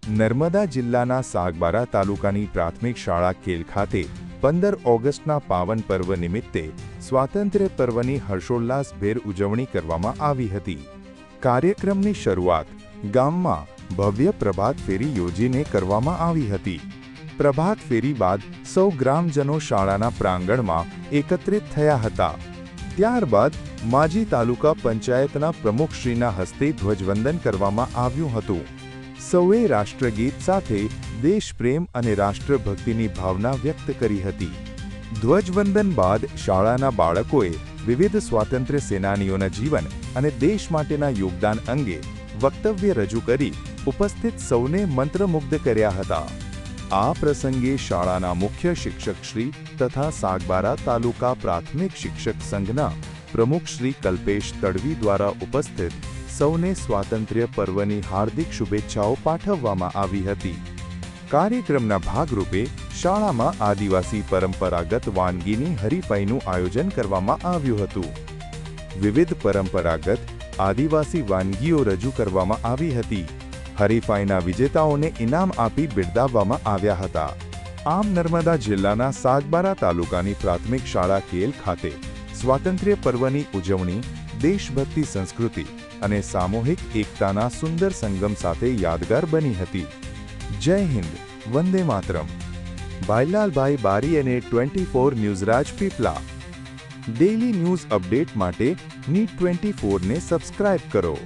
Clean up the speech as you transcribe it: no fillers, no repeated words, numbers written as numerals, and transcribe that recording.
નર્મદા જિલ્લાના સાગબારા તાલુકાની પ્રાથમિક શાળા કેલ ખાતે 15 ઓગસ્ટના પાવન પર્વ નિમિત્તે સ્વાતંત્ર્ય પર્વની હર્ષોલ્લાસભેર ઉજવણી કરવામાં આવી હતી. કાર્યક્રમની શરૂઆત ગામમાં ભવ્ય પ્રભાત ફેરી યોજીને કરવામાં આવી હતી. પ્રભાત ફેરી બાદ સૌ ગ્રામજનો શાળાના પ્રાંગણમાં એકત્રિત થયા હતા. ત્યારબાદ માજી તાલુકા પંચાયતના પ્રમુખશ્રીના હસ્તે ધ્વજવંદન કરવામાં આવ્યું હતું. સૌએ રાષ્ટ્રગીત સાથે દેશપ્રેમ અને રાષ્ટ્રભક્તિની ભાવના વ્યક્ત કરી હતી. ધ્વજવંદન બાદ શાળાના બાળકોએ વિવિધ સ્વાતંત્ર્ય સેનાનીઓના જીવન અને દેશ માટેના યોગદાન અંગે વક્તવ્ય રજૂ કરી ઉપસ્થિત સૌને મંત્રમુગ્ધ કર્યા હતા. આ પ્રસંગે શાળાના મુખ્ય શિક્ષકશ્રી તથા સાગબારા તાલુકા પ્રાથમિક શિક્ષક સંઘના પ્રમુખ શ્રી કલ્પેશ તડવી દ્વારા ઉપસ્થિત સૌને સ્વાતંત્ર્ય પર્વની હાર્દિક શુભેચ્છાઓ પાઠવવામાં આવી હતી. કાર્યક્રમના ભાગરૂપે શાળામાં આદિવાસી પરંપરાગત વાનગીની હરીફાઈનું આયોજન કરવામાં આવ્યું હતું. વિવિધ પરંપરાગત આદિવાસી વાનગીઓ રજૂ કરવામાં આવી હતી. હરીફાઈના વિજેતાઓને ઇનામ આપી બિરદાવવામાં આવ્યા હતા. આમ નર્મદા જિલ્લાના સાગબારા તાલુકાની પ્રાથમિક શાળા કેલ ખાતે સ્વાતંત્ર્ય પર્વની ઉજવણી દેશભક્તિ, સંસ્કૃતિ અને સામૂહિક એકતાના સુંદર સંગમ સાથે યાદગાર બની હતી. જય હિન્દ, વંદે માતરમ. ભાઈલાલભાઈ બારી અને 24 news Rajpipla. Daily news update માટે NEET 24 ને સબસ્ક્રાઇબ કરો.